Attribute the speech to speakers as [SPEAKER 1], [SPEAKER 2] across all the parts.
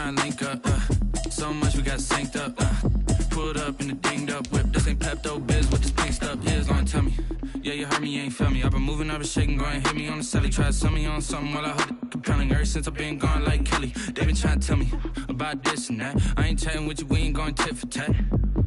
[SPEAKER 1] trying to link up. So much we got synced up. Pulled up in the dinged up whip. This ain't Pepto Biz with this pink stuff. Yeah, it's gonna tell me. Yeah, you heard me, you ain't feel me. I've been moving, I've been shaking, go and hit me on the celly. Try to sell me on something while I hold it compelling. Ever since I've been gone like Kelly, they been trying to tell me about this and that. I ain't chatting with you, we ain't going tit for tat.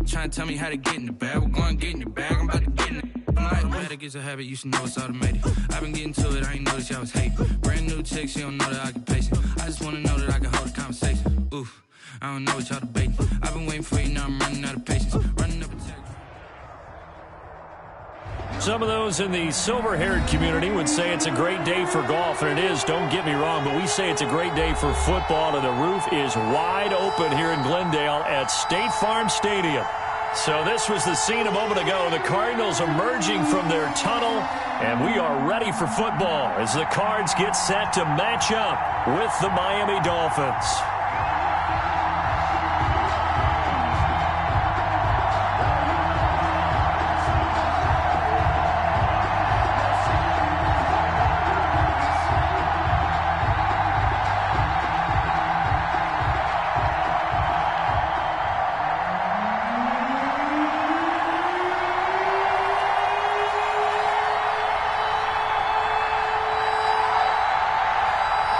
[SPEAKER 1] Trying to tell me how to get in the bag. We're going to get in the bag, I'm about to get in it. I'm like, bad, it gets a habit, you should know it's automated. I've been getting to it, I ain't noticed y'all was hating. Brand new chick, she don't know that I can pace it. I just wanna know that I can hold a conversation. Oof, I don't know what y'all debating. I've been waiting for you, now I'm running out of patience. Running up a check.
[SPEAKER 2] Some of those in the silver-haired community would say it's a great day for golf, and it is, don't get me wrong, but we say it's a great day for football, and the roof is wide open here in Glendale at State Farm Stadium. So this was the scene a moment ago, the Cardinals emerging from their tunnel, and we are ready for football as the Cards get set to match up with the Miami Dolphins.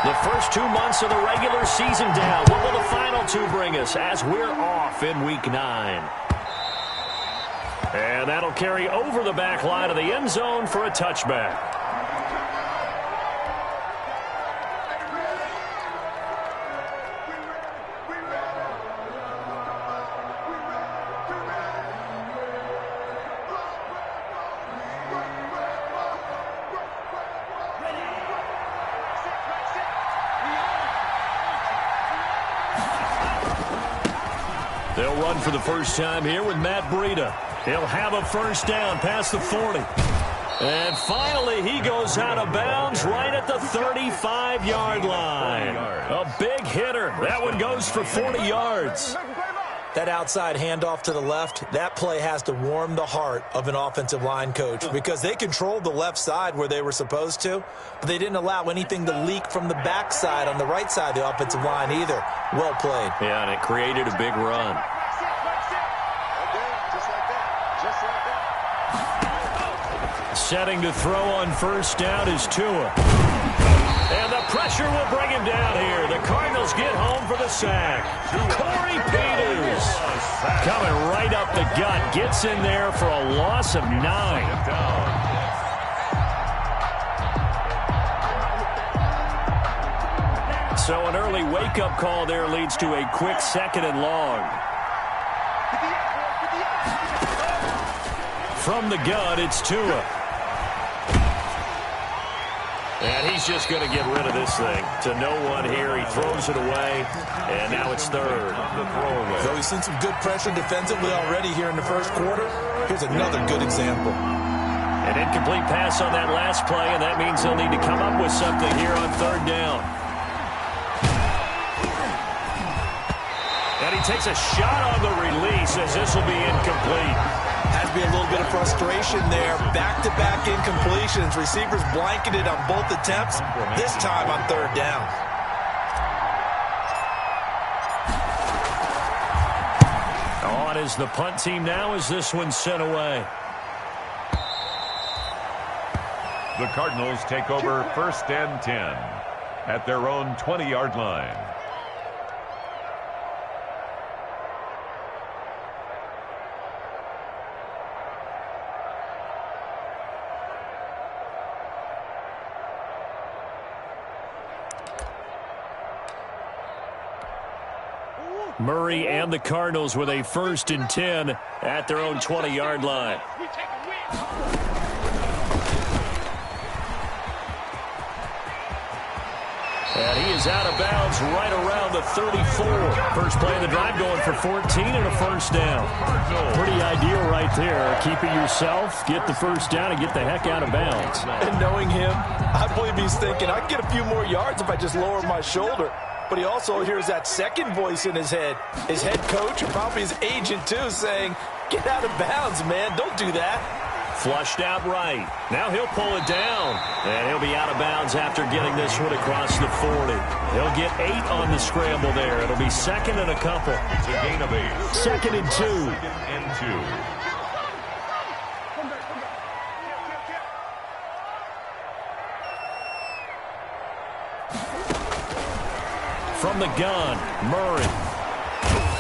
[SPEAKER 2] The first 2 months of the regular season down. What will the final two bring us as we're off in Week 9? And that'll carry over the back line of the end zone for a touchback. They'll run for the first time here with Matt Breida. He'll have a first down past the 40. And finally, he goes out of bounds right at the 35-yard line. A big hitter. That one goes for 40 yards.
[SPEAKER 3] That outside handoff to the left, that play has to warm the heart of an offensive line coach because they controlled the left side where they were supposed to, but they didn't allow anything to leak from the backside on the right side of the offensive line either. Well played.
[SPEAKER 2] Yeah, and it created a big run. Setting to throw on first down is Tua. And the pressure will bring him down here. The Cardinals get home for the sack. Corey Peters coming right up the gut. Gets in there for a loss of 9. So an early wake-up call there leads to a quick 2nd and long. From the gun, it's Tua. And he's just going to get rid of this thing. To no one here. He throws it away. And now it's 3rd.
[SPEAKER 3] So he's seen some good pressure defensively already here in the first quarter. Here's another good example.
[SPEAKER 2] An incomplete pass on that last play, and that means they'll need to come up with something here on 3rd down. And he takes a shot on the release as this will be incomplete.
[SPEAKER 3] Has to be a little bit of frustration there. Back-to-back incompletions. Receivers blanketed on both attempts, this time on 3rd down.
[SPEAKER 2] On is the punt team now as this one's sent away.
[SPEAKER 4] The Cardinals take over 1st and 10 at their own 20-yard line.
[SPEAKER 2] Murray and the Cardinals with a 1st and 10 at their own 20-yard line. And he is out of bounds right around the 34. First play of the drive going for 14 and a first down. Pretty ideal right there. Keep it yourself, get the first down, and get the heck out of bounds.
[SPEAKER 3] And knowing him, I believe he's thinking, I can get a few more yards if I just lower my shoulder. But he also hears that second voice in his head. His head coach and probably his agent, too, saying, get out of bounds, man. Don't do that.
[SPEAKER 2] Flushed out right. Now he'll pull it down. And he'll be out of bounds after getting this one across the 40. He'll get 8 on the scramble there. It'll be second and a couple.
[SPEAKER 4] It's a gain of 8.
[SPEAKER 2] Second and 2.
[SPEAKER 4] Second and 2.
[SPEAKER 2] From the gun, Murray.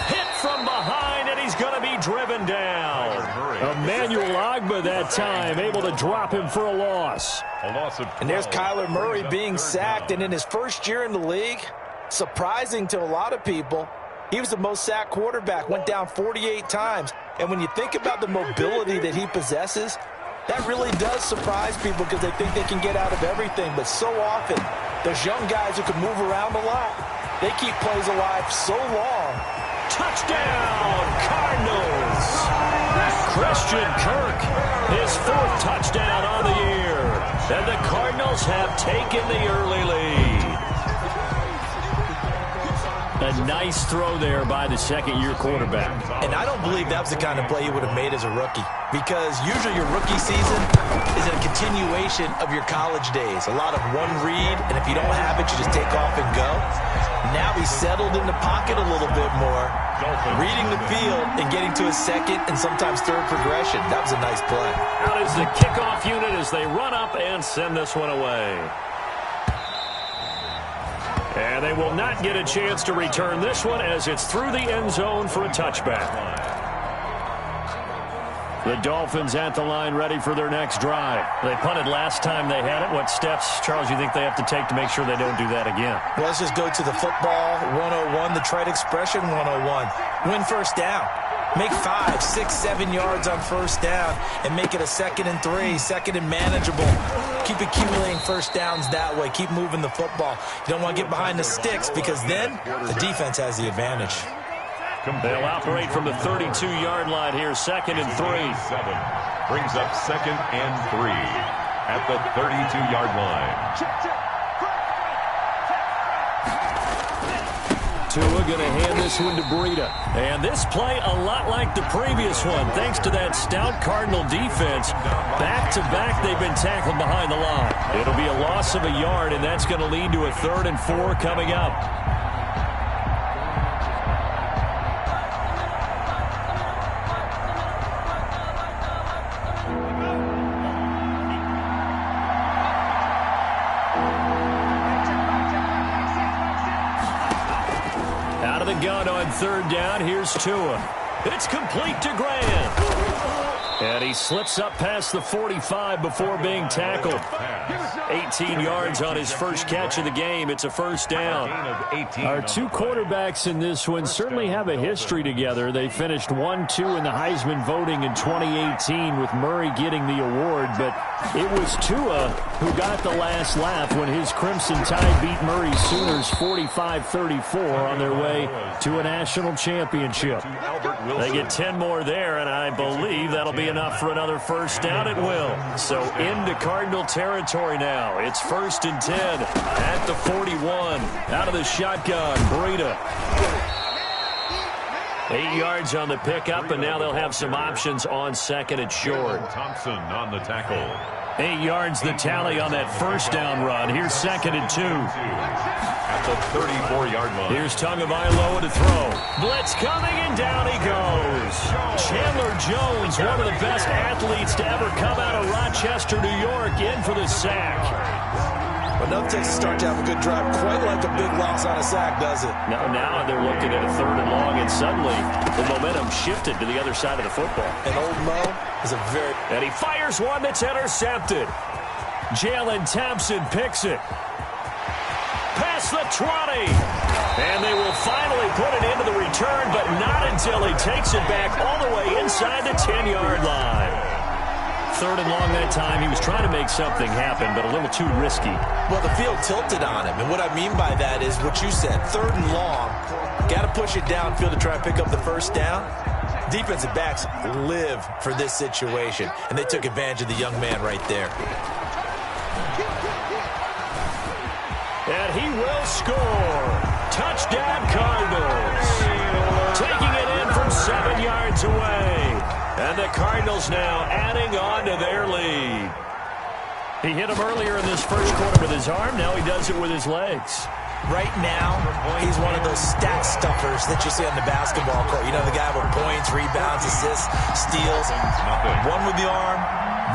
[SPEAKER 2] Hit from behind, and he's going to be driven down. Emmanuel Ogbah that time, able to drop him for a loss.
[SPEAKER 4] A loss of 12.
[SPEAKER 3] And there's Kyler Murray being sacked, and in his first year in the league, surprising to a lot of people, he was the most sacked quarterback, went down 48 times. And when you think about the mobility that he possesses, that really does surprise people because they think they can get out of everything. But so often, there's young guys who can move around a lot. They keep plays alive so long.
[SPEAKER 2] Touchdown, Cardinals! Christian Kirk, his 4th touchdown on the year. And the Cardinals have taken the early lead. A nice throw there by the second-year quarterback.
[SPEAKER 3] And I don't believe that was the kind of play he would have made as a rookie, because usually your rookie season is a continuation of your college days. A lot of one read, and if you don't have it, you just take off and go. Now he's settled in the pocket a little bit more, reading the field and getting to his second and sometimes third progression. That was a nice play.
[SPEAKER 2] Out is the kickoff unit as they run up and send this one away. And they will not get a chance to return this one as it's through the end zone for a touchback. The Dolphins at the line ready for their next drive. They punted last time they had it. What steps, Charles, you think they have to take to make sure they don't do that again?
[SPEAKER 3] Well, let's just go to the football 101, the trade expression 101. Win first down. Make 5, 6, 7 yards on first down and make it a 2nd and 3, second and manageable. Keep accumulating first downs that way. Keep moving the football. You don't want to get behind the sticks because then the defense has the advantage.
[SPEAKER 2] They'll operate from the 32-yard line here, 2nd and 3.
[SPEAKER 4] Brings up 2nd and 3 at the 32-yard line.
[SPEAKER 2] Tua going to hand this one to Breida. And this play a lot like the previous one, thanks to that stout Cardinal defense. Back-to-back, they've been tackled behind the line. It'll be a loss of a yard, and that's going to lead to a 3rd and 4 coming up. Out of the gun on 3rd down. Here's Tua. It's complete to Grant. And he slips up past the 45 before being tackled. 18 yards on his first catch of the game. It's a first down. Our 2 quarterbacks in this one certainly have a history together. They finished 1-2 in the Heisman voting in 2018 with Murray getting the award. But it was Tua who got the last laugh when his Crimson Tide beat Murray Sooners 45-34 on their way to a national championship. They get 10 more there, and I believe that'll be enough for another first down. It will. So into Cardinal territory now. It's 1st and 10 at the 41. Out of the shotgun, Breida. 8 yards on the pickup, and now they'll have some options on 2nd and short.
[SPEAKER 4] Thompson on the tackle.
[SPEAKER 2] 8 yards the tally on that first down run. Here's 2nd and 2.
[SPEAKER 4] At the 34-yard line.
[SPEAKER 2] Here's Tagovailoa to throw. Blitz coming, and down he goes. Chandler Jones, one of the best athletes to ever come out of Rochester, New York, in for the sack.
[SPEAKER 3] Enough takes to start to have a good drive. Quite like a big loss on a sack, does it?
[SPEAKER 2] Now they're looking at a 3rd and long, and suddenly the momentum shifted to the other side of the football.
[SPEAKER 3] And old Mo is a very...
[SPEAKER 2] And he fires one that's intercepted. Jalen Thompson picks it. Past the 20. And they will finally put it into the return, but not until he takes it back all the way inside the 10-yard line. 3rd and long that time. He was trying to make something happen, but a little too risky.
[SPEAKER 3] Well, the field tilted on him, and what I mean by that is what you said. 3rd and long, got to push it downfield to try and pick up the first down. Defensive backs live for this situation, and they took advantage of the young man right there.
[SPEAKER 2] And he will score. Touchdown, Cardinals. Taking it in from 7 yards away. And the Cardinals now adding on to their lead. He hit him earlier in this first quarter with his arm. Now he does it with his legs.
[SPEAKER 3] Right now, he's one of those stat stuffers that you see on the basketball court. You know, the guy with points, rebounds, assists, steals. One with the arm,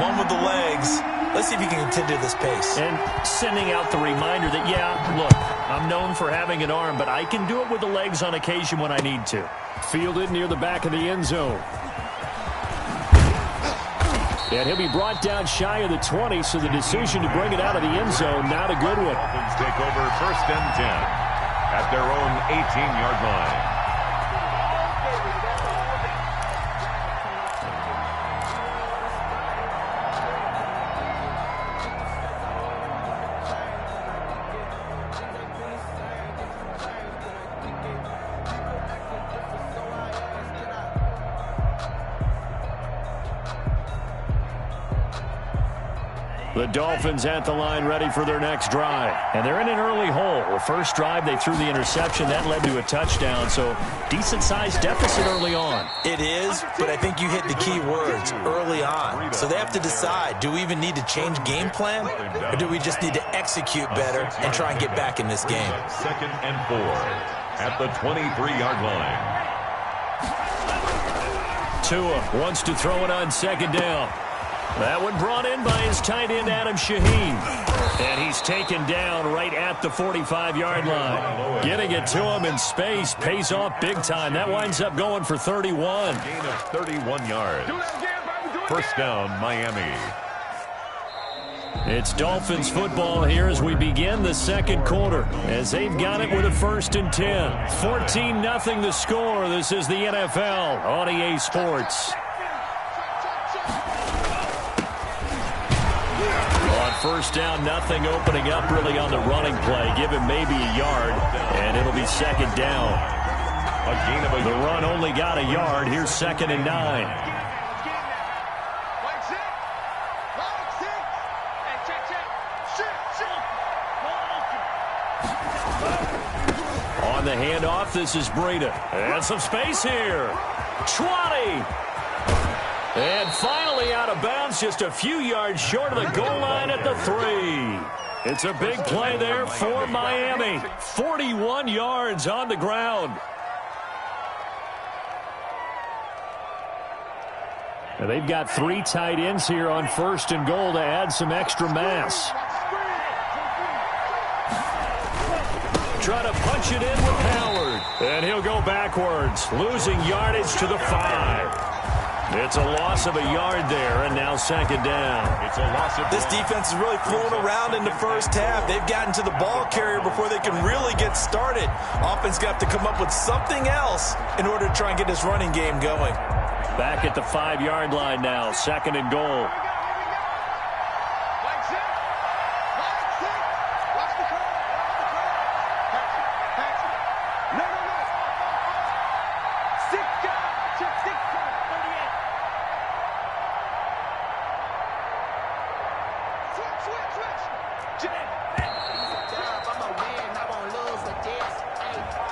[SPEAKER 3] one with the legs. Let's see if he can continue this pace.
[SPEAKER 2] And sending out the reminder that, yeah, look, I'm known for having an arm, but I can do it with the legs on occasion when I need to. Fielded near the back of the end zone. And he'll be brought down shy of the 20, so the decision to bring it out of the end zone, not a good one.
[SPEAKER 4] Dolphins take over 1st and 10 at their own 18-yard line.
[SPEAKER 2] The Dolphins at the line ready for their next drive. And they're in an early hole. The first drive, they threw the interception. That led to a touchdown. So decent-sized deficit early on.
[SPEAKER 3] It is, but I think you hit the key words, early on. So they have to decide, do we even need to change game plan? Or do we just need to execute better and try and get back in this game?
[SPEAKER 4] 2nd and 4 at the 23-yard line.
[SPEAKER 2] Tua wants to throw it on 2nd down. That one brought in by his tight end, Adam Shaheen. And he's taken down right at the 45-yard line. Getting it to him in space pays off big time. That winds up going for 31.
[SPEAKER 4] Gain of 31 yards. 1st down, Miami.
[SPEAKER 2] It's Dolphins football here as we begin the second quarter. As they've got it with a 1st and 10. 14-0 the score. This is the NFL on EA Sports. First down, nothing opening up really on the running play. Give him maybe a yard, and it'll be 2nd down.
[SPEAKER 4] A gain of a
[SPEAKER 2] the run only got a yard. Here's 2nd and 9. On the handoff, this is Breida. And some space here. 20. And finally out of bounds, just a few yards short of the goal line at the 3. It's a big play there for Miami. 41 yards on the ground. And they've got 3 tight ends here on 1st and goal to add some extra mass. Try to punch it in with Howard. And he'll go backwards, losing yardage to the 5. It's a loss of a yard there, and now 2nd down.
[SPEAKER 3] It's a loss of this defense is really flown around in the first half. They've gotten to the ball carrier before they can really get started. Offense got to come up with something else in order to try and get this running game going.
[SPEAKER 2] Back at the 5-yard line now, 2nd and goal.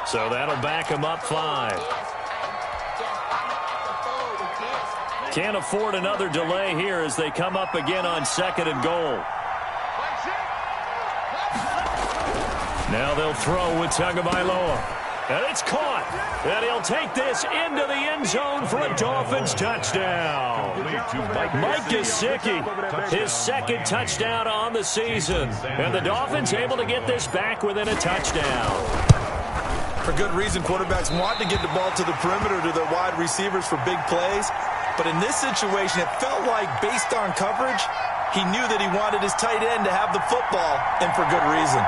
[SPEAKER 2] So that'll back him up 5. Can't afford another delay here as they come up again on 2nd and goal. Now they'll throw with Tagovailoa. And it's caught. And he'll take this into the end zone for a Dolphins touchdown. Mike Gesicki, his 2nd touchdown on the season. And the Dolphins able to get this back within a touchdown.
[SPEAKER 3] For good reason, quarterbacks want to get the ball to the perimeter to their wide receivers for big plays. But in this situation, it felt like based on coverage, he knew that he wanted his tight end to have the football, and for good reason.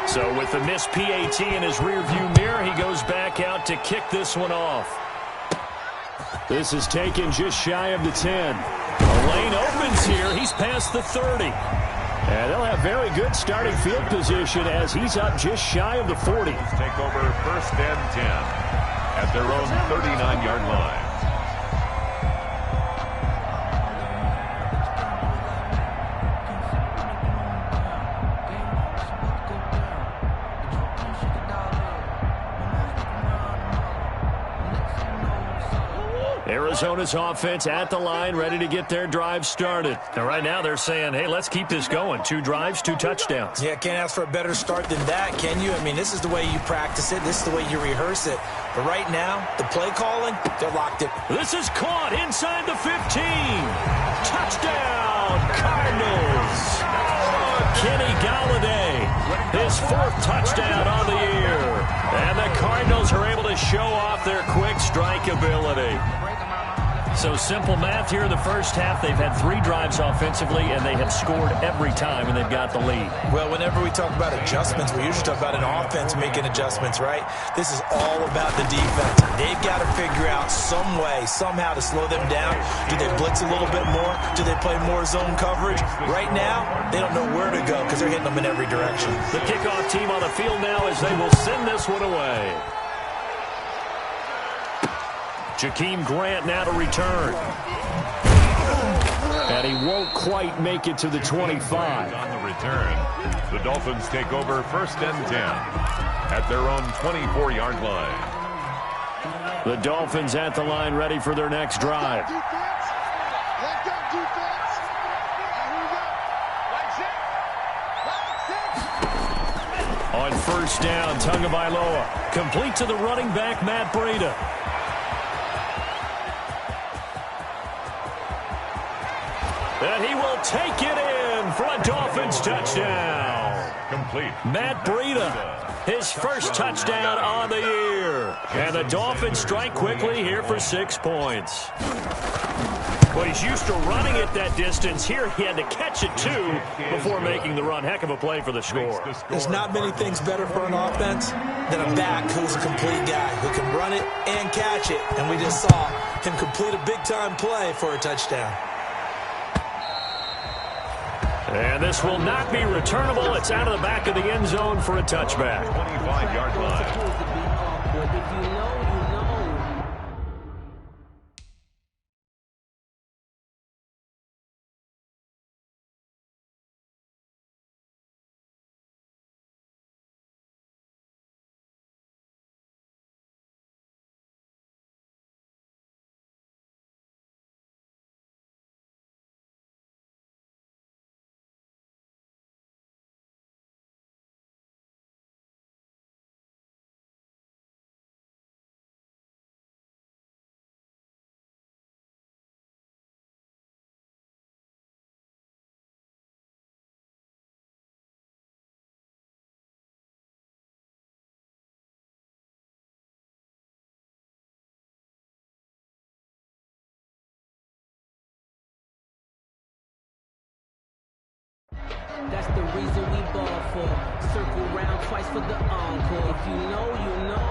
[SPEAKER 2] So with the missed PAT in his rearview mirror, he goes back out to kick this one off. This is taken just shy of the 10. The lane opens here. He's past the 30. And they'll have very good starting field position as he's up just shy of the 40.
[SPEAKER 4] Take over 1st and 10 at their own 39-yard line.
[SPEAKER 2] Arizona's offense at the line, ready to get their drive started. And right now they're saying, hey, let's keep this going. 2 drives, 2 touchdowns.
[SPEAKER 3] Yeah, can't ask for a better start than that, can you? I mean, this is the way you practice it. This is the way you rehearse it. But right now, the play calling, they're locked in.
[SPEAKER 2] This is caught inside the 15. Touchdown, Cardinals. Kenny Galladay, his 4th touchdown on the year. And the Cardinals are able to show off their quick strike ability. So simple math here in the first half. They've had 3 drives offensively, and they have scored every time, and they've got the lead.
[SPEAKER 3] Well, whenever we talk about adjustments, we usually talk about an offense making adjustments, right? This is all about the defense. They've got to figure out some way, somehow to slow them down. Do they blitz a little bit more? Do they play more zone coverage? Right now, they don't know where to go because they're hitting them in every direction.
[SPEAKER 2] The kickoff team on the field now as they will send this one away. Jakeem Grant now to return. And he won't quite make it to the 25.
[SPEAKER 4] On the return, the Dolphins take over 1st and 10 at their own 24-yard line.
[SPEAKER 2] The Dolphins at the line, ready for their next drive. On 1st down, Tagovailoa complete to the running back, Matt Breida. And he will take it in for a Dolphins touchdown.
[SPEAKER 4] Complete.
[SPEAKER 2] Matt Breida, his 1st touchdown on the year. And the Dolphins strike quickly here for 6 points. Well, he's used to running it that distance. Here he had to catch it, too, before making the run. Heck of a play for the score.
[SPEAKER 3] There's not many things better for an offense than a back who's a complete guy, who can run it and catch it. And we just saw him complete a big-time play for a touchdown.
[SPEAKER 2] And this will not be returnable. It's out of the back of the end zone for a touchback.
[SPEAKER 4] 25-yard line.
[SPEAKER 5] That's the reason we ball for. Circle round twice for the encore. If you know, you know.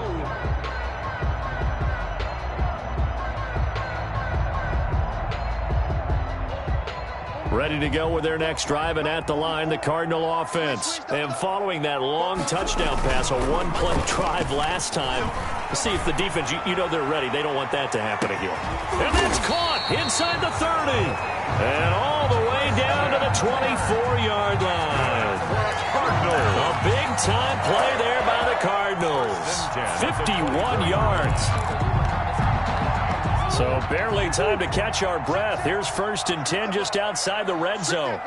[SPEAKER 2] Ready to go with their next drive, and at the line, the Cardinal offense. And following that long touchdown pass, a one-play drive last time, to see if the defense, you know they're ready. They don't want that to happen again. And that's caught inside the 30. And all the way down to the 24-yard line. A big-time play there by the Cardinals. 51 yards. So barely time to catch our breath. Here's 1st and 10 just outside the red zone.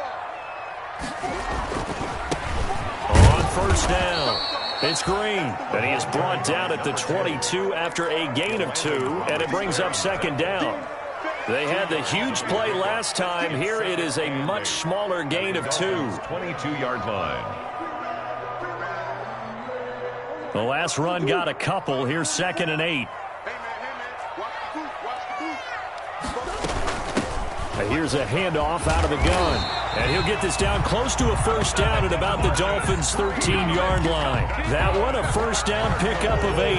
[SPEAKER 2] On 1st down, it's Green. And he is brought down at the 22 after a gain of 2. And it brings up 2nd down. They had the huge play last time. Here it is a much smaller gain of 2.
[SPEAKER 4] 22-yard line.
[SPEAKER 2] The last run got a couple. Here's 2nd and 8. Here's a handoff out of the gun. And he'll get this down close to a 1st down at about the Dolphins' 13-yard line. That one, a 1st down pickup of 8.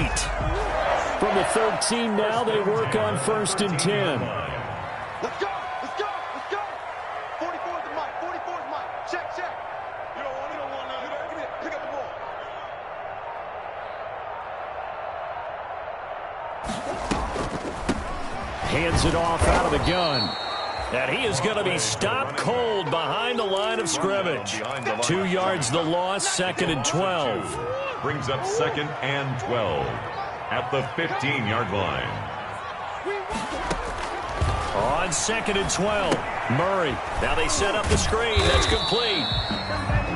[SPEAKER 2] From the 13 now, they work on 1st and 10.
[SPEAKER 6] Let's go, let's go, let's go. 44 is the mic, 44 is mic. Check, check. You don't want nothing. Give me it. Pick up the ball.
[SPEAKER 2] Hands it off out of the gun. And he is going to be stopped cold behind the line of scrimmage. 2 yards the loss, 2nd and 12.
[SPEAKER 4] Brings up 2nd and 12 at the 15-yard line.
[SPEAKER 2] On 2nd and 12, Murray. Now they set up the screen. That's complete.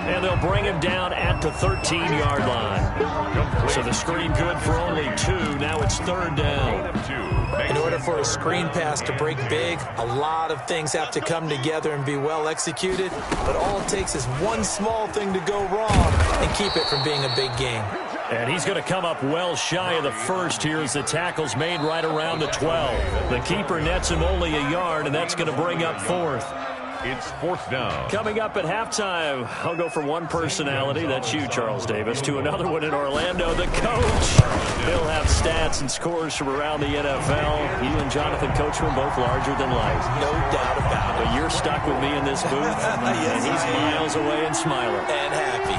[SPEAKER 2] And they'll bring him down at the 13-yard line. So the screen good for only 2. Now it's 3rd down.
[SPEAKER 3] In order for a screen pass to break big, a lot of things have to come together and be well executed. But all it takes is one small thing to go wrong and keep it from being a big game.
[SPEAKER 2] And he's going to come up well shy of the first here as the tackle's made right around the 12. The keeper nets him only a yard, and that's going to bring up 4th.
[SPEAKER 4] It's 4th down.
[SPEAKER 2] Coming up at halftime, I'll go from one personality, that's you, Charles Davis, to another one in Orlando, the coach. He'll have stats and scores from around the NFL. You and Jonathan Coachman both larger than life.
[SPEAKER 3] No doubt about it.
[SPEAKER 2] But you're stuck with me in this booth,
[SPEAKER 3] Yes,
[SPEAKER 2] and he's miles away and smiling.
[SPEAKER 3] And happy.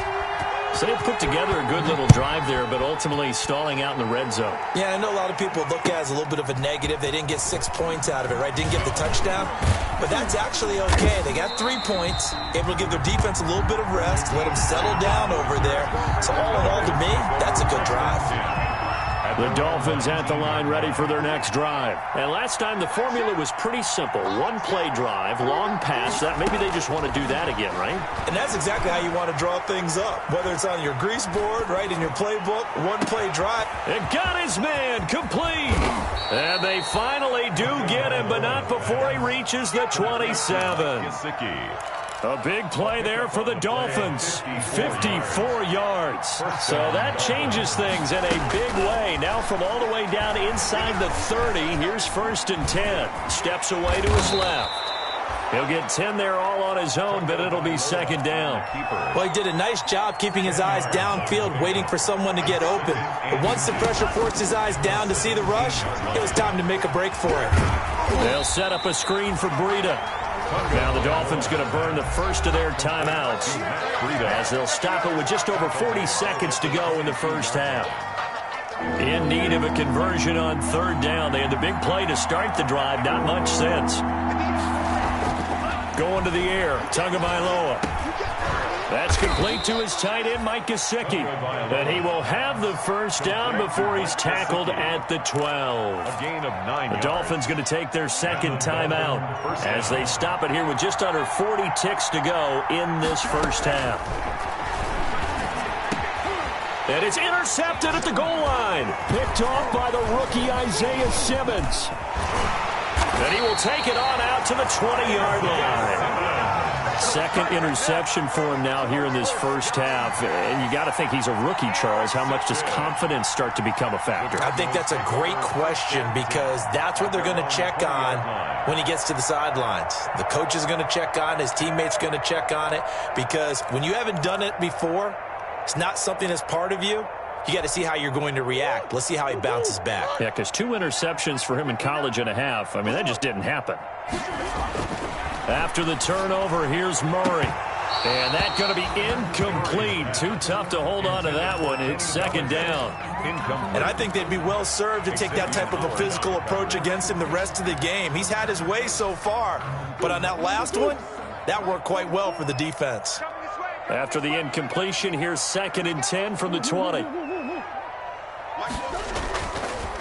[SPEAKER 2] So they put together a good little drive there, but ultimately stalling out in the red zone.
[SPEAKER 3] Yeah, I know a lot of people look at it as a little bit of a negative. They didn't get 6 points out of it, right? Didn't get the touchdown. But that's actually okay. They got 3 points, able to give their defense a little bit of rest, let them settle down over there. So all in all, to me, that's a good drive.
[SPEAKER 2] The Dolphins at the line ready for their next drive. And last time the formula was pretty simple. One play drive, long pass. That maybe they just want to do that again, right?
[SPEAKER 3] And that's exactly how you want to draw things up. Whether it's on your grease board, right, in your playbook, one play drive.
[SPEAKER 2] And got his man complete. And they finally do get him, but not before he reaches the 27. A big play there for the Dolphins. 54 yards. So that changes things in a big way. Now from all the way down inside the 30, here's 1st and 10. Steps away to his left. He'll get 10 there all on his own, but it'll be 2nd down.
[SPEAKER 3] Well, he did a nice job keeping his eyes downfield, waiting for someone to get open. But once the pressure forced his eyes down to see the rush, it was time to make a break for it.
[SPEAKER 2] They'll set up a screen for Breida. Now the Dolphins going to burn the first of their timeouts as they'll stop it with just over 40 seconds to go in the first half. In need of a conversion on 3rd down. They had the big play to start the drive. Not much sense. Going to the air. Tagovailoa. That's complete to his tight end, Mike Gesicki. And he will have the first down before he's tackled at the 12.
[SPEAKER 4] A gain of 9
[SPEAKER 2] The Dolphins going to take their second timeout as they stop it here with just under 40 ticks to go in this first half. And it's intercepted at the goal line. Picked off by the rookie Isaiah Simmons. And he will take it on out to the 20-yard line. Second interception for him now here in this first half. And you got to think he's a rookie, Charles. How much does confidence start to become a factor?
[SPEAKER 3] I think that's a great question because that's what they're going to check on when he gets to the sidelines. The coach is going to check on it. His teammates going to check on it because when you haven't done it before, it's not something that's part of you. You got to see how you're going to react. Let's see how he bounces back.
[SPEAKER 2] Yeah, because 2 interceptions for him in college and a half. I mean, that just didn't happen. After the turnover, here's Murray. And that's going to be incomplete. Too tough to hold on to that one. It's 2nd down.
[SPEAKER 3] And I think they'd be well served to take that type of a physical approach against him the rest of the game. He's had his way so far. But on that last one, that worked quite well for the defense.
[SPEAKER 2] After the incompletion, here's 2nd and 10 from the 20.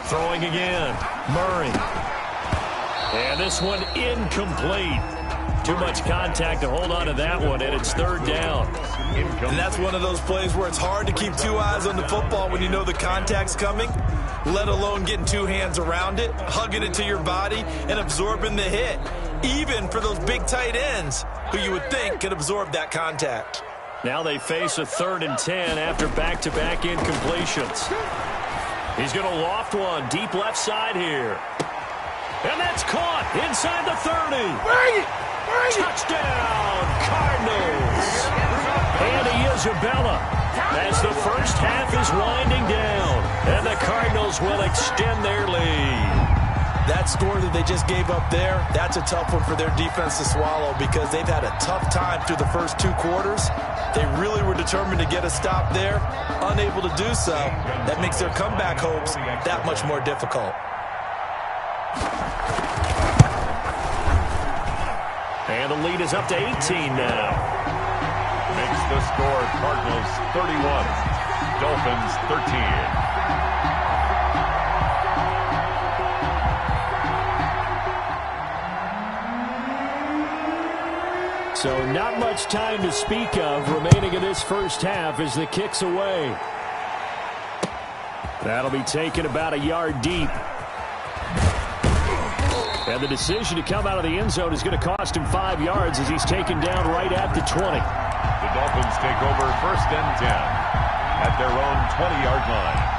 [SPEAKER 2] Throwing again. Murray. And this one incomplete. Too much contact to hold on to that one, and it's 3rd down.
[SPEAKER 3] And that's one of those plays where it's hard to keep 2 eyes on the football when you know the contact's coming, let alone getting 2 hands around it, hugging it to your body, and absorbing the hit, even for those big tight ends who you would think could absorb that contact.
[SPEAKER 2] Now they face a 3rd and 10 after back-to-back incompletions. He's going to loft one deep left side here. And that's caught inside the 30. Touchdown, Cardinals. Andy Isabella as the first half is winding down. And the Cardinals will extend their lead.
[SPEAKER 3] That score that they just gave up there, that's a tough one for their defense to swallow because they've had a tough time through the first 2 quarters. They really were determined to get a stop there, unable to do so. That makes their comeback hopes that much more difficult.
[SPEAKER 2] And the lead is up to 18 now.
[SPEAKER 4] Makes the score Cardinals 31, Dolphins 13.
[SPEAKER 2] So not much time to speak of remaining in this first half as the kick's away. That'll be taken about a yard deep. And the decision to come out of the end zone is going to cost him 5 yards as he's taken down right at the 20.
[SPEAKER 4] The Dolphins take over 1st and 10 at their own 20-yard line.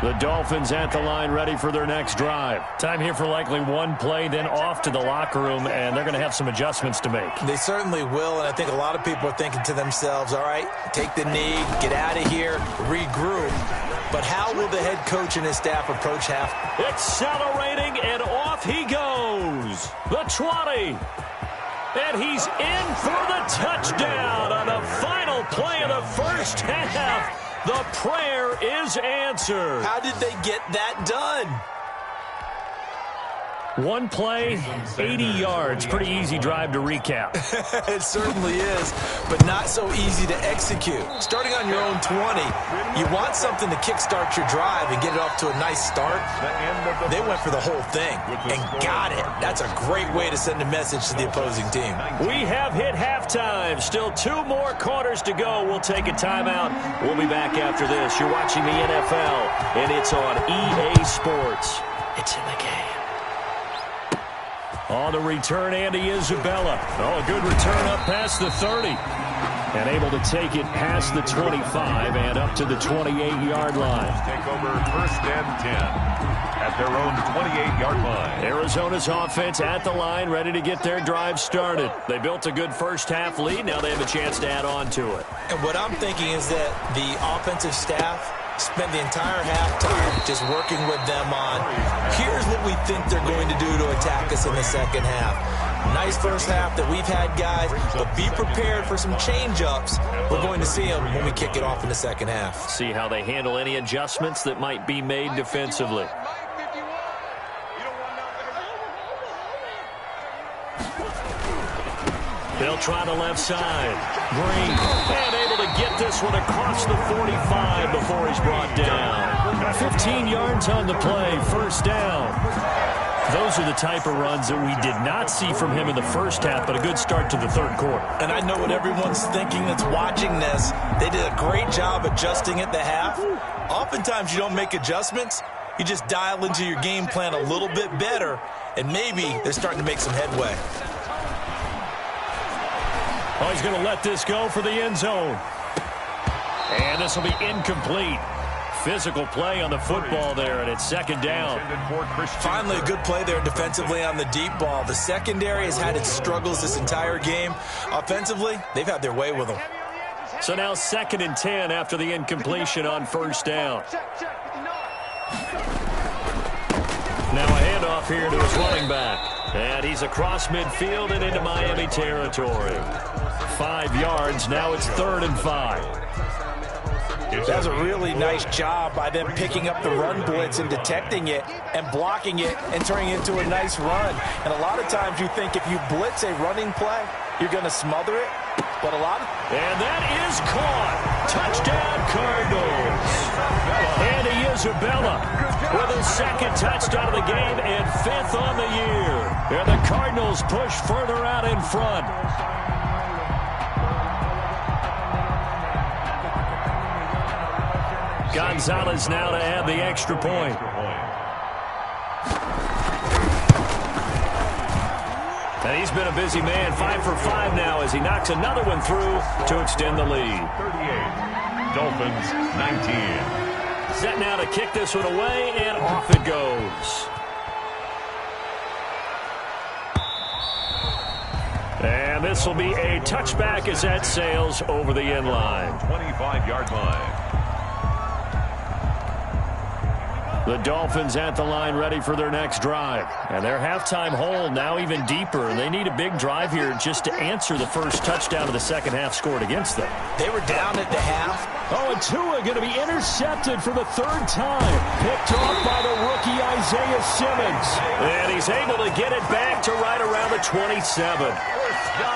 [SPEAKER 2] The Dolphins at the line ready for their next drive. Time here for likely one play, then off to the locker room, and they're going to have some adjustments to make.
[SPEAKER 3] They certainly will, and I think a lot of people are thinking to themselves, all right, take the knee, get out of here, regroup. But how will the head coach and his staff approach half?
[SPEAKER 2] Accelerating, and off he goes. The 20. And he's in for the touchdown on the final play of the first half. The prayer is answered.
[SPEAKER 3] How did they get that done?
[SPEAKER 2] One play, 80 yards. Pretty easy drive to recap.
[SPEAKER 3] It certainly is, but not so easy to execute. Starting on your own 20, you want something to kickstart your drive and get it off to a nice start. They went for the whole thing and got it. That's a great way to send a message to the opposing team.
[SPEAKER 2] We have hit halftime. Still 2 more quarters to go. We'll take a timeout. We'll be back after this. You're watching the NFL, and it's on EA Sports. It's in the game. On the return, Andy Isabella. Oh, a good return up past the 30. And able to take it past the 25 and up to the 28-yard line.
[SPEAKER 4] Take over 1st and 10 at their own 28-yard line.
[SPEAKER 2] Arizona's offense at the line, ready to get their drive started. They built a good first-half lead. Now they have a chance to add on to it.
[SPEAKER 3] And what I'm thinking is that the offensive staff spend the entire halftime just working with them on, here's what we think they're going to do to attack us in the second half. Nice first half that we've had, guys, but be prepared for some change-ups. We're going to see them when we kick it off in the second half.
[SPEAKER 2] See how they handle any adjustments that might be made defensively. They'll try the left side. Green, and able to get this one across the 45 before he's brought down. 15 yards on the play, first down. Those are the type of runs that we did not see from him in the first half, but a good start to the third quarter.
[SPEAKER 3] And I know what everyone's thinking that's watching this. They did a great job adjusting at the half. Oftentimes you don't make adjustments. You just dial into your game plan a little bit better, and maybe they're starting to make some headway.
[SPEAKER 2] Oh, he's going to let this go for the end zone. And this will be incomplete. Physical play on the football there, and it's second down.
[SPEAKER 3] Finally, a good play there defensively on the deep ball. The secondary has had its struggles this entire game. Offensively, they've had their way with them.
[SPEAKER 2] So now 2nd and 10 after the incompletion on first down. Now a handoff here to his running back. And he's across midfield and into Miami territory. 5 yards. Now it's 3rd and 5.
[SPEAKER 3] That's a really nice job by them picking up the run blitz and detecting it and blocking it and turning it into a nice run. And a lot of times you think if you blitz a running play, you're going to smother it. But
[SPEAKER 2] And that is caught. Touchdown, Cardinals. Andy Isabella with his 2nd touchdown of the game and 5th on the year. And the Cardinals push further out in front. Gonzalez now to add the extra point. And he's been a busy man, 5 for 5 now as he knocks another one through to extend the lead.
[SPEAKER 4] 38, Dolphins 19.
[SPEAKER 2] Set now to kick this one away, and off it goes. And this will be a touchback as that sails over the end line.
[SPEAKER 4] 25-yard line.
[SPEAKER 2] The Dolphins at the line ready for their next drive. And their halftime hole now even deeper. And they need a big drive here just to answer the first touchdown of the second half scored against them.
[SPEAKER 3] They were down at the half.
[SPEAKER 2] Oh, and Tua going to be intercepted for the 3rd time. Picked off by the rookie Isaiah Simmons. And he's able to get it back to right around the 27.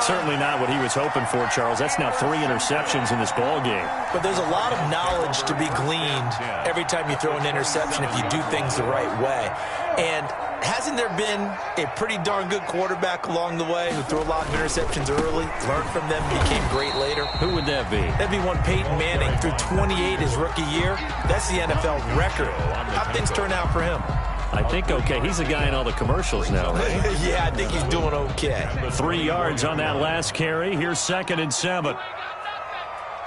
[SPEAKER 2] Certainly not what he was hoping for, Charles. That's now 3 interceptions in this ball game.
[SPEAKER 3] But there's a lot of knowledge to be gleaned every time you throw an interception if you do things the right way. And hasn't there been a pretty darn good quarterback along the way who threw a lot of interceptions early, learned from them, became great later?
[SPEAKER 2] Who would that be?
[SPEAKER 3] That'd be one Peyton Manning, threw 28 his rookie year. That's the NFL record. How things turn out for him?
[SPEAKER 2] I think okay. He's a guy in all the commercials now, right?
[SPEAKER 3] Yeah, I think he's doing okay.
[SPEAKER 2] 3 yards on that last carry. Here's 2nd and 7.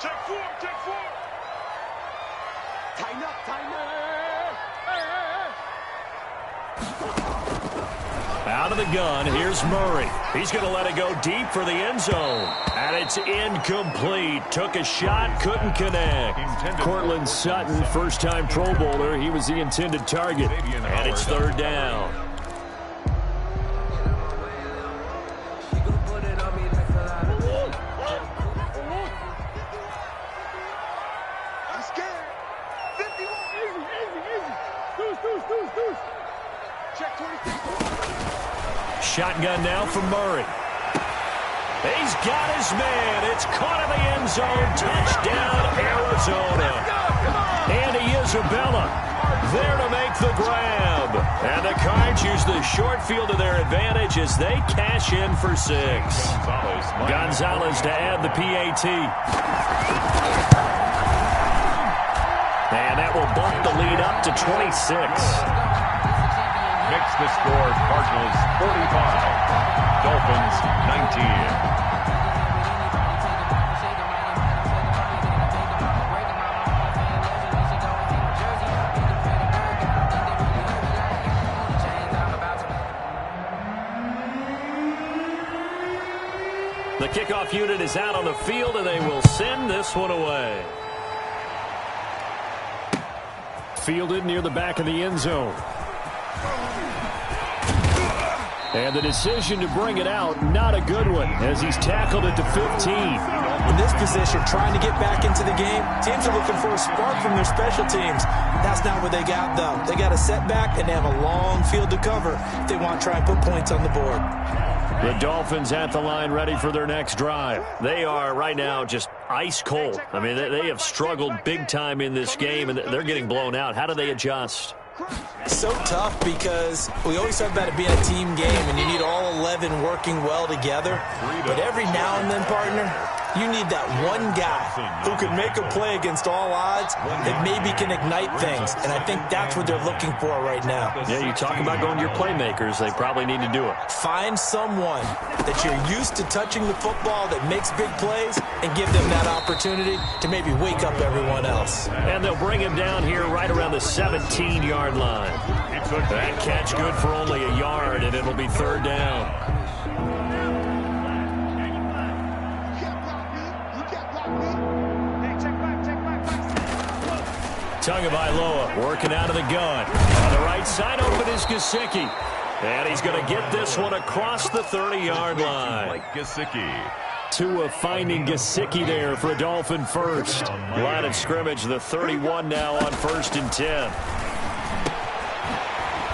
[SPEAKER 6] Check 4, check 4. Tighten up, tighten up.
[SPEAKER 2] Out of the gun, here's Murray. He's going to let it go deep for the end zone. And it's incomplete. Took a shot, couldn't connect. Cortland Sutton, first-time Pro Bowler. He was the intended target. And it's 3rd down.
[SPEAKER 6] I'm scared. 51. Easy. Check 26.
[SPEAKER 2] Shotgun now for Murray. He's got his man. It's caught in the end zone. Touchdown, Arizona. Andy Isabella there to make the grab. And the Cards use the short field to their advantage as they cash in for 6. Gonzalez to add the PAT. And that will bump the lead up to 26.
[SPEAKER 4] Makes the score Cardinals 45, Dolphins 19.
[SPEAKER 2] The kickoff unit is out on the field, and they will send this one away. Fielded near the back of the end zone. And the decision to bring it out, not a good one, as he's tackled it to 15.
[SPEAKER 3] In this position, trying to get back into the game, teams are looking for a spark from their special teams. That's not what they got, though. They got a setback, and they have a long field to cover if they want to try and put points on the board.
[SPEAKER 2] The Dolphins at the line ready for their next drive. They are right now just ice cold. I mean, they have struggled big time in this game, and they're getting blown out. How do they adjust?
[SPEAKER 3] So tough because we always talk about it being a team game and you need all 11 working well together. But every now and then, partner, you need that one guy who can make a play against all odds that maybe can ignite things. And I think that's what they're looking for right now.
[SPEAKER 2] Yeah, you talk about going to your playmakers. They probably need to do it.
[SPEAKER 3] Find someone that you're used to touching the football that makes big plays and give them that opportunity to maybe wake up everyone else.
[SPEAKER 2] And they'll bring him down here right around the 17-yard line. That catch good for only a yard, and it'll be 3rd down. Tagovailoa working out of the gun. On the right side, open is Gesicki. And he's going to get this one across the 30-yard line.
[SPEAKER 4] Like Gesicki.
[SPEAKER 2] Tua finding Gesicki there for a Dolphin first. Line of scrimmage, the 31 now on 1st and 10.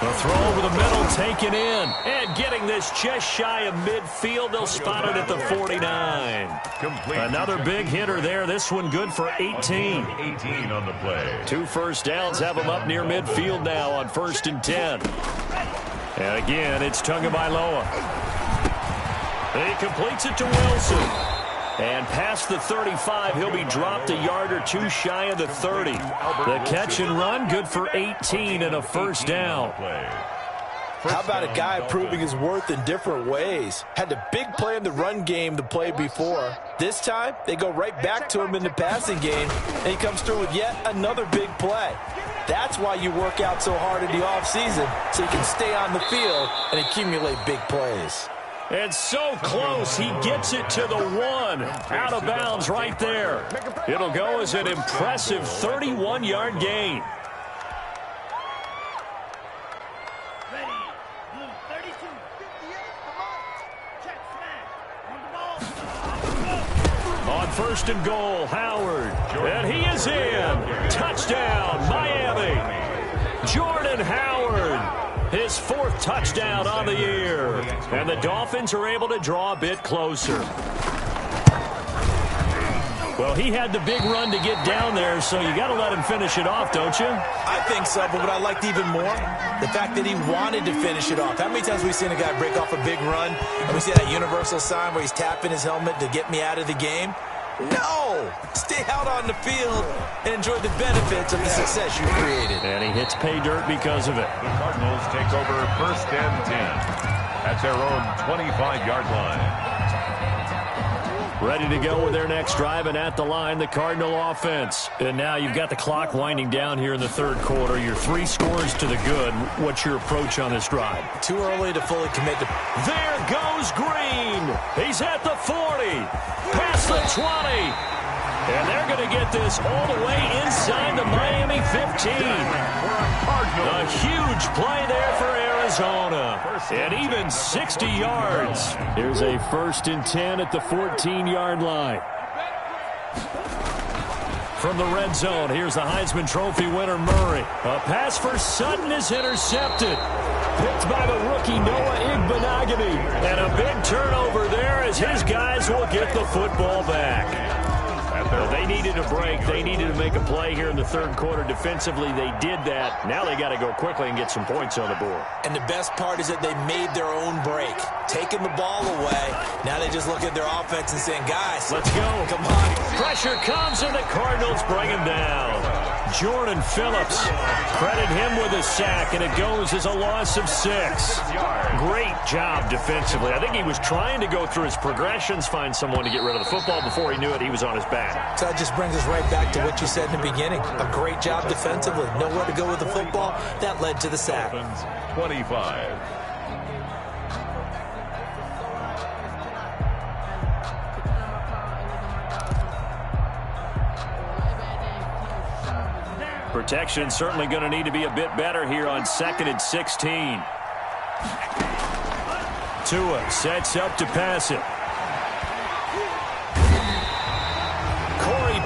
[SPEAKER 2] The throw over the middle taken in. And getting this just shy of midfield. They'll spot it at the 49.
[SPEAKER 4] Complete.
[SPEAKER 2] Another big hitter there. This one good for 18.
[SPEAKER 4] 18 on the play.
[SPEAKER 2] 2 first downs have them up near midfield now on 1st and 10. And again, it's Tagovailoa. He completes it to Wilson. And past the 35, he'll be dropped a yard or 2 shy of the 30. The catch and run, good for 18 and a first down.
[SPEAKER 3] How about a guy proving his worth in different ways? Had a big play in the run game the play before. This time, they go right back to him in the passing game, and he comes through with yet another big play. That's why you work out so hard in the offseason, so you can stay on the field and accumulate big plays.
[SPEAKER 2] And so close, he gets it to the 1. Out of bounds right there. It'll go as an impressive 31-yard gain. On 1st and goal, Howard. And he is in. Touchdown, Miami. Jordan Howard. His 4th touchdown on the year. And the Dolphins are able to draw a bit closer. Well, he had the big run to get down there, so you got to let him finish it off, don't you?
[SPEAKER 3] I think so, but what I liked even more, the fact that he wanted to finish it off. How many times have we seen a guy break off a big run, and we see that universal sign where he's tapping his helmet to get me out of the game? No! Stay out on the field and enjoy the benefits of the success you created.
[SPEAKER 2] And he hits pay dirt because of it.
[SPEAKER 4] The Cardinals take over 1st and 10 at their own 25-yard line.
[SPEAKER 2] Ready to go with their next drive, and at the line, the Cardinal offense. And now you've got the clock winding down here in the third quarter. Your 3 scores to the good. What's your approach on this drive?
[SPEAKER 3] Too early to fully commit to...
[SPEAKER 2] There goes Green. He's at the 40. Past the 20. And they're going to get this all the way inside the Miami 15. A huge play there for Arizona. And even 60 yards. Here's a 1st and 10 at the 14-yard line. From the red zone, here's the Heisman Trophy winner, Murray. A pass for Sutton is intercepted. Picked by the rookie Noah Igbenogany. And a big turnover there as his guys will get the football back. Well, they needed a break. They needed to make a play here in the third quarter. Defensively, they did that. Now they got to go quickly and get some points on the board.
[SPEAKER 3] And the best part is that they made their own break. Taking the ball away. Now they just look at their offense and saying, guys,
[SPEAKER 2] let's go.
[SPEAKER 3] Come on.
[SPEAKER 2] Pressure comes, and the Cardinals bring him down. Jordan Phillips, credit him with a sack, and it goes as a loss of 6. Great job defensively. I think he was trying to go through his progressions, find someone to get rid of the football. Before he knew it, he was on his back.
[SPEAKER 3] So that just brings us right back to what you said in the beginning. A great job defensively. Nowhere to go with the football. That led to the sack.
[SPEAKER 4] 25.
[SPEAKER 2] Protection certainly going to need to be a bit better here on 2nd and 16. Tua sets up to pass it.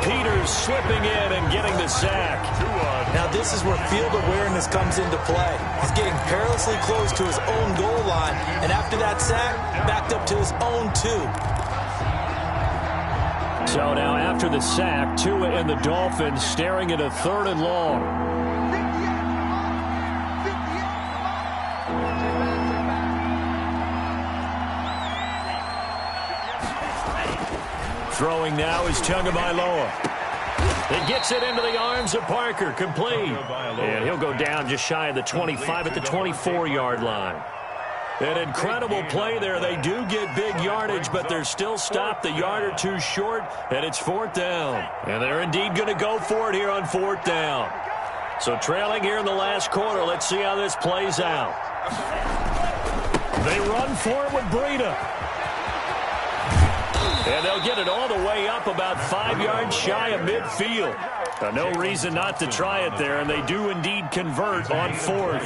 [SPEAKER 2] Peters slipping in and getting the sack.
[SPEAKER 3] Now this is where field awareness comes into play. He's getting perilously close to his own goal line, and after that sack, backed up to his own 2.
[SPEAKER 2] So now after the sack, Tua and the Dolphins staring at a 3rd and long. Throwing now is Tagovailoa. It gets it into the arms of Parker, complete. And he'll go down just shy of the 25 at the 24-yard line. An incredible play there. They do get big yardage, but they're still stopped a yard or 2 short, and it's 4th down. And they're indeed going to go for it here on 4th down. So trailing here in the last quarter, let's see how this plays out. They run for it with Breida. And they'll get it all the way up about 5 yards shy of midfield. No reason not to try it there, and they do indeed convert on 4th.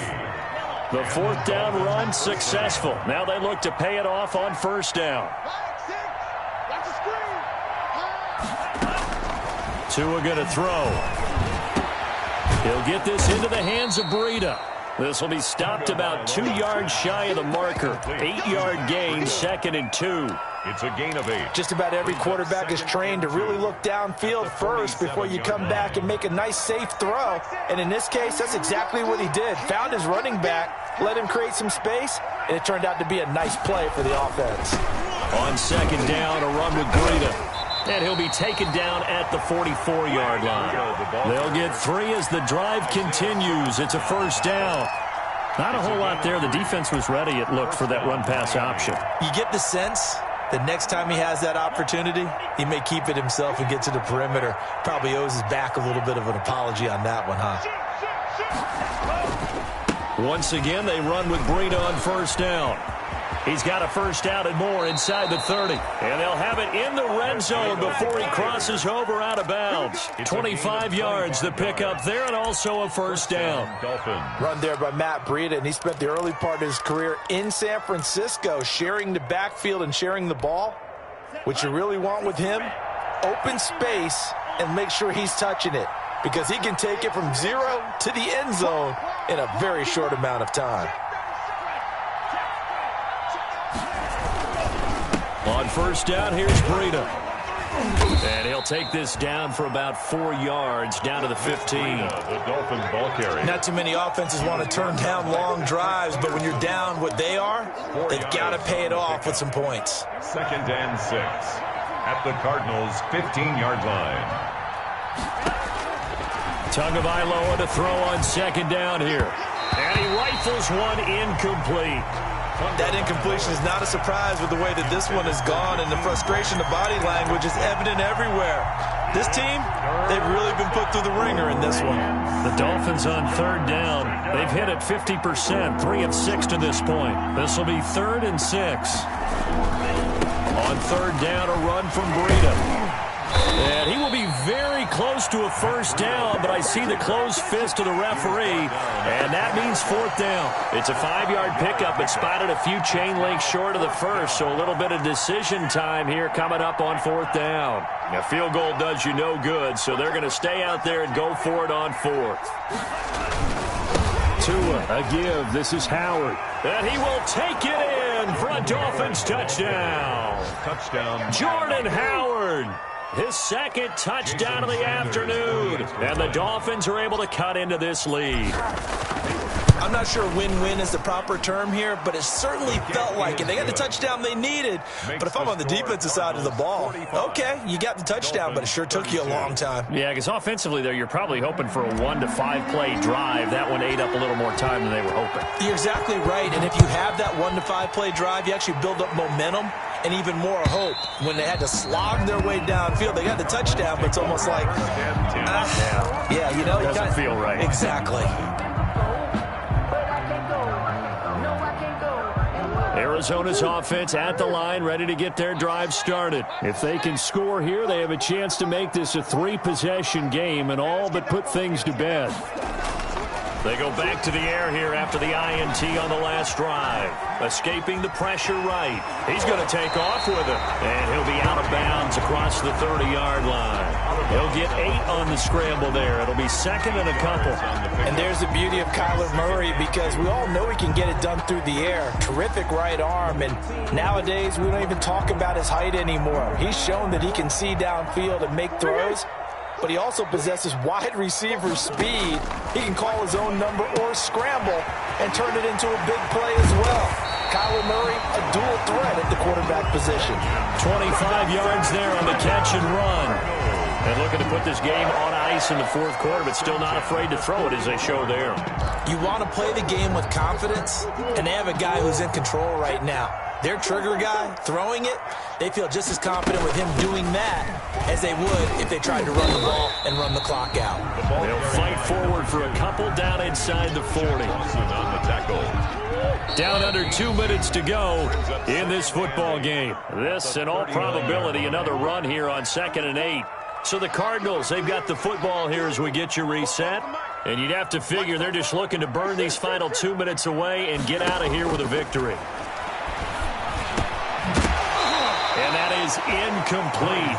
[SPEAKER 2] The 4th down run successful. Now they look to pay it off on 1st down. Tua going to throw. He'll get this into the hands of Breida. This will be stopped about 2 yards shy of the marker. 8-yard gain, 2nd and 2.
[SPEAKER 4] It's a gain of 8.
[SPEAKER 3] Just about every quarterback is trained to really look downfield first before you come back and make a nice, safe throw. And in this case, that's exactly what he did. Found his running back, let him create some space, and it turned out to be a nice play for the offense.
[SPEAKER 2] On 2nd down, a run with Breida. And he'll be taken down at the 44-yard line. They'll get 3 as the drive continues. It's a 1st down. Not a whole lot there. The defense was ready, it looked, for that run-pass option.
[SPEAKER 3] You get the sense that next time he has that opportunity, he may keep it himself and get to the perimeter. Probably owes his back a little bit of an apology on that one, huh?
[SPEAKER 2] Once again, they run with Breida on 1st down. He's got a 1st down and more inside the 30. And they'll have it in the red zone before he crosses over out of bounds. 25 yards, the pickup there, and also a 1st down.
[SPEAKER 3] Run there by Matt Breida, and he spent the early part of his career in San Francisco sharing the backfield and sharing the ball. What you really want with him, open space and make sure he's touching it, because he can take it from 0 to the end zone in a very short amount of time.
[SPEAKER 2] On 1st down, here's Breida. And he'll take this down for about 4 yards, down to the 15.
[SPEAKER 4] The Dolphins ball carrier.
[SPEAKER 3] Not too many offenses want to turn down long drives, but when you're down what they are, they've got to pay it off with some points.
[SPEAKER 4] 2nd and 6 at the Cardinals' 15-yard line.
[SPEAKER 2] Tagovailoa to throw on 2nd down here. And he rifles one incomplete.
[SPEAKER 3] That incompletion is not a surprise with the way that this one has gone, and the frustration, the body language is evident everywhere. This team, they've really been put through the ringer in this one.
[SPEAKER 2] The Dolphins on 3rd down. They've hit it 50%, 3 of 6 to this point. This will be 3rd and 6. On 3rd down, a run from Breida. And he will be very close to a 1st down, but I see the closed fist of the referee, and that means 4th down. It's a 5-yard pickup, but spotted a few chain links short of the 1st, so a little bit of decision time here coming up on 4th down. A field goal does you no good, so they're going to stay out there and go for it on 4th. Tua, a give. This is Howard. And he will take it in for a Dolphins touchdown.
[SPEAKER 4] Touchdown.
[SPEAKER 2] Jordan Howard. His 2nd touchdown of the afternoon. And the Dolphins are able to cut into this lead.
[SPEAKER 3] I'm not sure win-win is the proper term here, but it certainly felt like it. They got the touchdown they needed. But if I'm on the defensive side of the ball, okay, you got the touchdown, but it sure took you a long time.
[SPEAKER 2] Yeah, because offensively there, you're probably hoping for a 1 to 5 play drive. That one ate up a little more time than they were hoping.
[SPEAKER 3] You're exactly right, and if you have that 1 to 5 play drive, you actually build up momentum and even more hope. When they had to slog their way downfield, they got the touchdown, but it's almost like, yeah, you know,
[SPEAKER 2] it doesn't feel right.
[SPEAKER 3] Exactly.
[SPEAKER 2] Arizona's offense at the line, ready to get their drive started. If they can score here, they have a chance to make this a 3-possession game and all but put things to bed. They go back to the air here after the INT on the last drive. Escaping the pressure right. He's going to take off with it. And he'll be out of bounds across the 30-yard line. He'll get 8 on the scramble there. It'll be 2nd and a couple.
[SPEAKER 3] And there's the beauty of Kyler Murray, because we all know he can get it done through the air. Terrific right arm. And nowadays, we don't even talk about his height anymore. He's shown that he can see downfield and make throws, but he also possesses wide receiver speed. He can call his own number or scramble and turn it into a big play as well. Kyler Murray, a dual threat at the quarterback position.
[SPEAKER 2] 25 yards there on the catch and run. And looking to put this game on ice in the 4th quarter, but still not afraid to throw it as they show there.
[SPEAKER 3] You want to play the game with confidence, and they have a guy who's in control right now. Their trigger guy, throwing it, they feel just as confident with him doing that as they would if they tried to run the ball and run the clock out.
[SPEAKER 2] They'll fight forward for a couple down inside the 40. Down under 2 minutes to go in this football game. This, in all probability, another run here on 2nd and 8. So the Cardinals, they've got the football here as we get you reset. And you'd have to figure they're just looking to burn these final 2 minutes away and get out of here with a victory. And that is incomplete.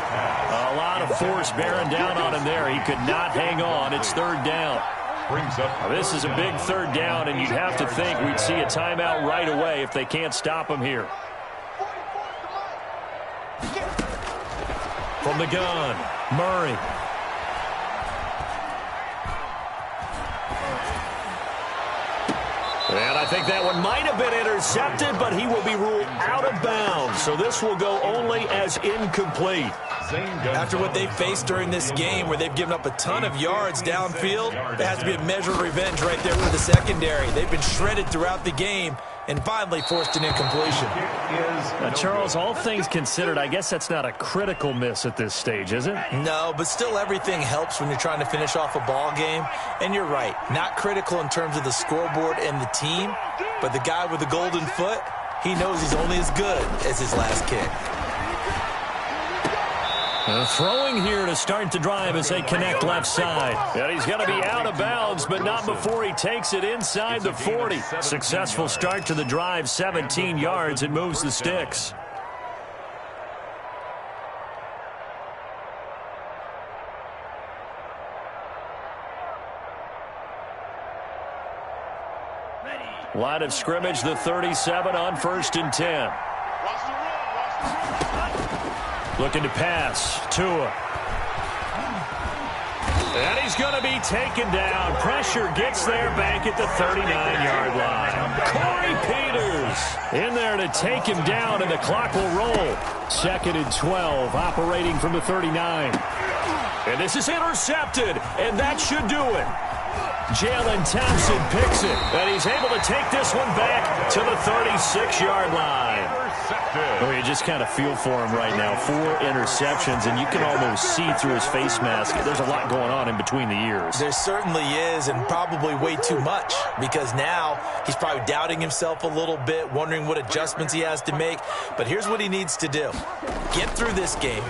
[SPEAKER 2] A lot of force bearing down on him there. He could not hang on. It's 3rd down. Now, this is a big 3rd down, and you'd have to think we'd see a timeout right away if they can't stop him here. From the gun, Murray. And I think that one might have been intercepted, but he will be ruled out of bounds. So this will go only as incomplete.
[SPEAKER 3] After what they faced during this game, where they've given up a ton of yards downfield, there has to be a measure of revenge right there for the secondary. They've been shredded throughout the game and finally forced an incompletion.
[SPEAKER 2] Charles, all things considered, I guess that's not a critical miss at this stage, is it?
[SPEAKER 3] No, but still everything helps when you're trying to finish off a ball game. And you're right, not critical in terms of the scoreboard and the team, but the guy with the golden foot, he knows he's only as good as his last kick.
[SPEAKER 2] Throwing here to start the drive as they connect left side. And he's going to be out of bounds, but not before he takes it inside the 40. Successful start to the drive, 17 yards, and moves the sticks. Line of scrimmage, the 37 on 1st and 10. Looking to pass. Tua. And he's going to be taken down. Pressure gets there back at the 39-yard line. Corey Peters in there to take him down, and the clock will roll. 2nd and 12, operating from the 39. And this is intercepted, and that should do it. Jalen Thompson picks it, and he's able to take this one back to the 36-yard line. Oh, you just kind of feel for him right now. 4 interceptions, and you can almost see through his face mask. There's a lot going on in between the ears.
[SPEAKER 3] There certainly is, and probably way too much, because now he's probably doubting himself a little bit, wondering what adjustments he has to make. But here's what he needs to do. Get through this game,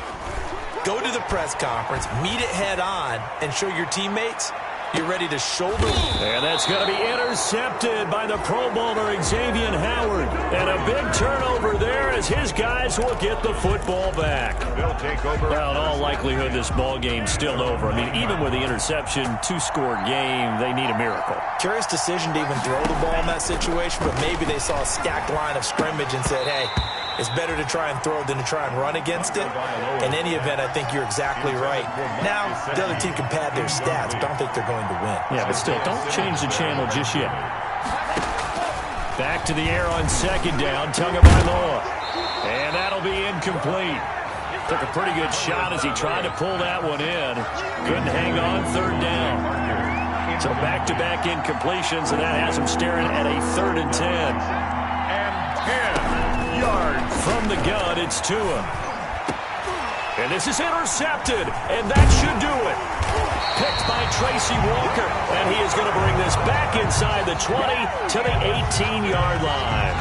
[SPEAKER 3] go to the press conference, meet it head on, and show your teammates you're ready to shoulder.
[SPEAKER 2] And that's going to be intercepted by the Pro Bowler Xavier Howard. And a big turnover there as his guys will get the football back.
[SPEAKER 4] They'll take over.
[SPEAKER 2] Well, in all likelihood, this ball game's still over. I mean, even with the interception, 2-score game, they need a miracle.
[SPEAKER 3] Curious decision to even throw the ball in that situation, but maybe they saw a stacked line of scrimmage and said, hey, it's better to try and throw than to try and run against it. In any event, I think you're exactly right. Now, the other team can pad their stats, but I don't think they're going to win.
[SPEAKER 2] Yeah, but still, don't change the channel just yet. Back to the air on 2nd down, Tagovailoa. And that'll be incomplete. Took a pretty good shot as he tried to pull that one in. Couldn't hang on 3rd down. So back-to-back incompletions, and that has him staring at a 3rd and 10.
[SPEAKER 4] And 10 yards.
[SPEAKER 2] From the gun, it's Tua. And this is intercepted, and that should do it. Picked by Tracy Walker, and he is going to bring this back inside the 20 to the 18-yard line.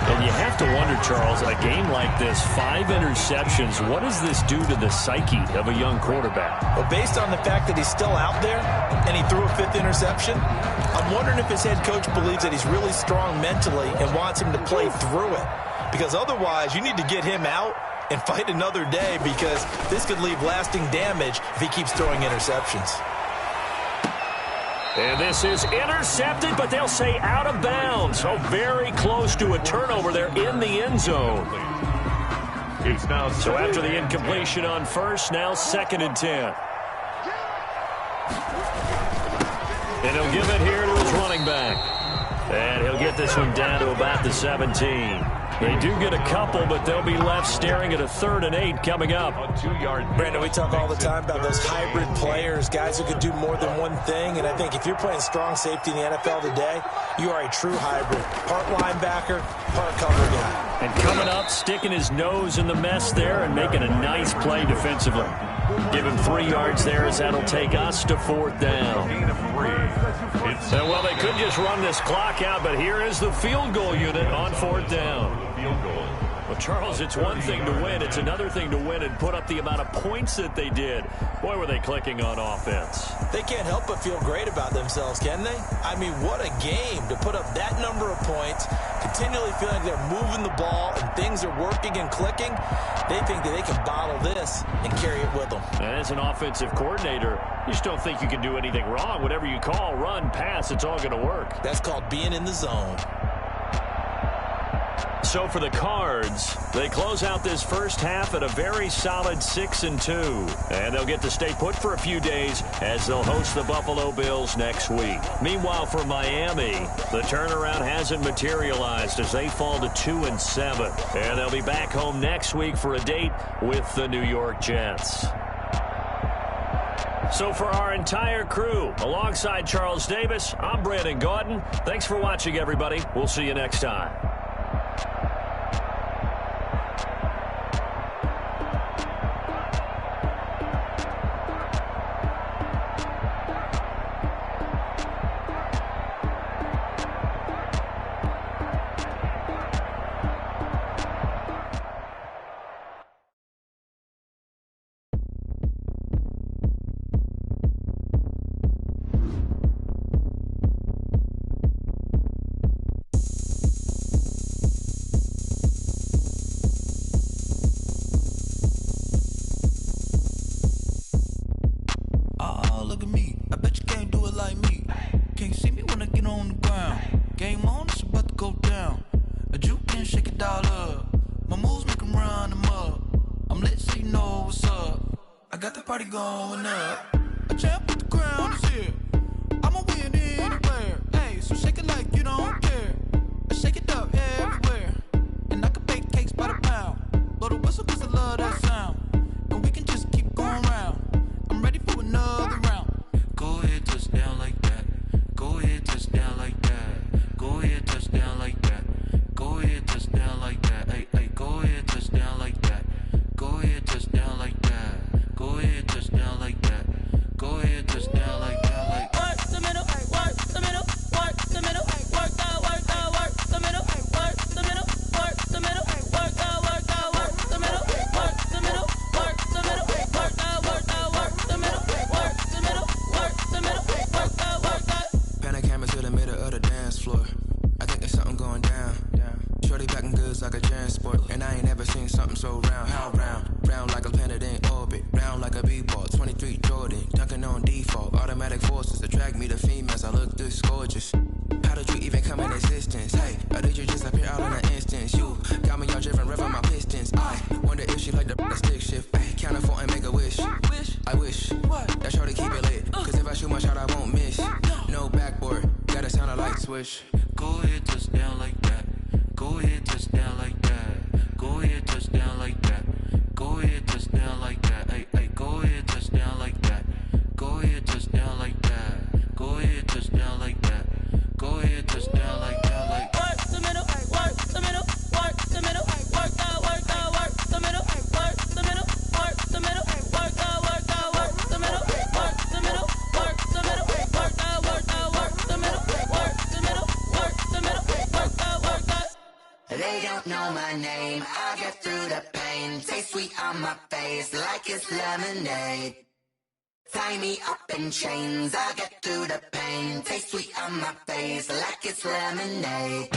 [SPEAKER 2] And you have to wonder, Charles, a game like this, 5 interceptions, what does this do to the psyche of a young quarterback?
[SPEAKER 3] Well, based on the fact that he's still out there and he threw a 5th interception, I'm wondering if his head coach believes that he's really strong mentally and wants him to play through it. Because otherwise, you need to get him out and fight another day, because this could leave lasting damage if he keeps throwing interceptions.
[SPEAKER 2] And this is intercepted, but they'll say out of bounds. So very close to a turnover there in the end zone.
[SPEAKER 4] It's now
[SPEAKER 2] so after the incompletion on 1st, now 2nd and 10. And he'll give it here to his running back. And he'll get this one down to about the 17. They do get a couple, but they'll be left staring at a 3rd and 8 coming up.
[SPEAKER 3] Brandon, we talk all the time about those hybrid players, guys who can do more than one thing. And I think if you're playing strong safety in the NFL today, you are a true hybrid. Part linebacker, part cover guy.
[SPEAKER 2] And coming up, sticking his nose in the mess there and making a nice play defensively. Give him 3 yards there as that'll take us to 4th down. And well, they could just run this clock out, but here is the field goal unit on 4th down.
[SPEAKER 4] Field goal.
[SPEAKER 2] Well, Charles, it's one thing to win. It's another thing to win and put up the amount of points that they did. Boy, were they clicking on offense.
[SPEAKER 3] They can't help but feel great about themselves, can they? I mean, what a game to put up that number of points, continually feeling like they're moving the ball and things are working and clicking. They think that they can bottle this and carry it with them.
[SPEAKER 2] And as an offensive coordinator, you just don't think you can do anything wrong. Whatever you call, run, pass, it's all going to work.
[SPEAKER 3] That's called being in the zone.
[SPEAKER 2] So for the Cards, they close out this first half at a very solid 6-2. And they'll get to stay put for a few days as they'll host the Buffalo Bills next week. Meanwhile, for Miami, the turnaround hasn't materialized as they fall to 2-7. And they'll be back home next week for a date with the New York Jets. So for our entire crew, alongside Charles Davis, I'm Brandon Gaudin. Thanks for watching, everybody. We'll see you next time.
[SPEAKER 7] My moves make 'em run them up. I'm lit
[SPEAKER 1] got the party going up. A champ with the crown is here. I'ma win anywhere. Hey, so shake it like you don't care. I shake it up everywhere. And I can bake cakes by the pound. Blow the whistle 'cause I love that sound. And we can just keep going round. I'm ready for another round. Go ahead, touch down like that. Go ahead, touch down like that. Go ahead, touch down like that. Go ahead, touch down like that. Hey, hey, go ahead, touch down like that. Go ahead, touch down like that. Go ahead, touch down like that. Go ahead, touch down like that. Like work the middle, work the middle, work the middle, work out, work out, work the middle, work the middle, work the middle, work out, work out, work the middle, work the middle, work the middle, work out, work out, work the middle, work the middle, work the middle, work out, work out.
[SPEAKER 7] Pan the camera to the middle of the dance floor. I think there's something going down. Shorty packing goods like a transport, and I ain't never seen something so round. How round? Round like a planet in orbit, round like a b-ball. 23 Jordan, dunking on default. Automatic forces attract me to females. I look this gorgeous. How did you even come in existence? Hey, or did you just appear out in an instance? You got me all driven, revving my pistons. I wonder if she like the stick shift. Ay, count to 4 and make a wish. I wish that shorty keep it lit, 'cause if I shoot my shot, I won't miss. No backboard, gotta sound a light switch.
[SPEAKER 1] Go ahead, touch down like that. Go ahead, touch down like that. Go ahead, touch down like that. Go ahead, touch down like that. Hey, hey, go ahead, touch down like that. Go ahead, touch down like that. Go ahead, touch down like that. Go ahead, touch down like that. Like work the middle, work the middle, work the middle, work out, work out, work the middle, work the middle, work the middle, work out, work out, work the middle, work the middle, work the middle, work out, work out, work the middle, work the middle, work the middle, work out, work out.
[SPEAKER 8] They don't know my name, I get through the pain. Taste sweet on my face like it's lemonade. Tie me up in chains, I get through the pain. Taste sweet on my face like it's lemonade.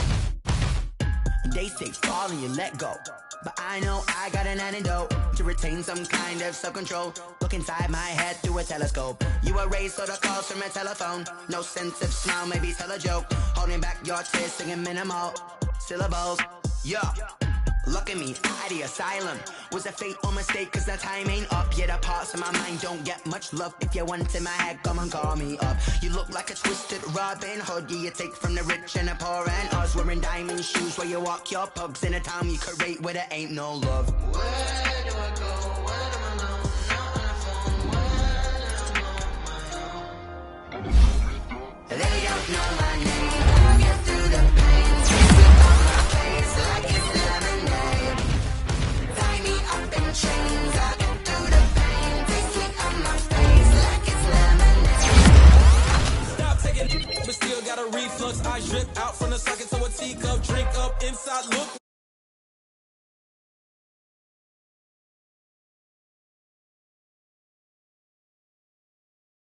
[SPEAKER 8] They say fall and you let go, but I know I got an antidote to retain some kind of self-control. Look inside my head through a telescope. You erase all the calls from a telephone. No sense of smile, maybe tell a joke. Holding back your tears, singing minimal syllables. Yeah, look at me, out the asylum. Was a fate or mistake, 'cause the time ain't up. Yet the parts of my mind don't get much love. If you want in my head, come and call me up. You look like a twisted Robin Hood. Yeah, you take from the rich and the poor and us. Wearing diamond shoes where you walk your pugs. In a town you create where there ain't no love. Where do I go? Where am I alone? Not on the phone. Where am I on my own? They don't know my name. I get through the pain. On my face like it's lemonade. Tie me up in chains. I get through the pain. Taste sweet on my face like it's lemonade.
[SPEAKER 1] Stop taking, but still got a reflux. I drip out from the socket to a teacup. Drink up inside, look.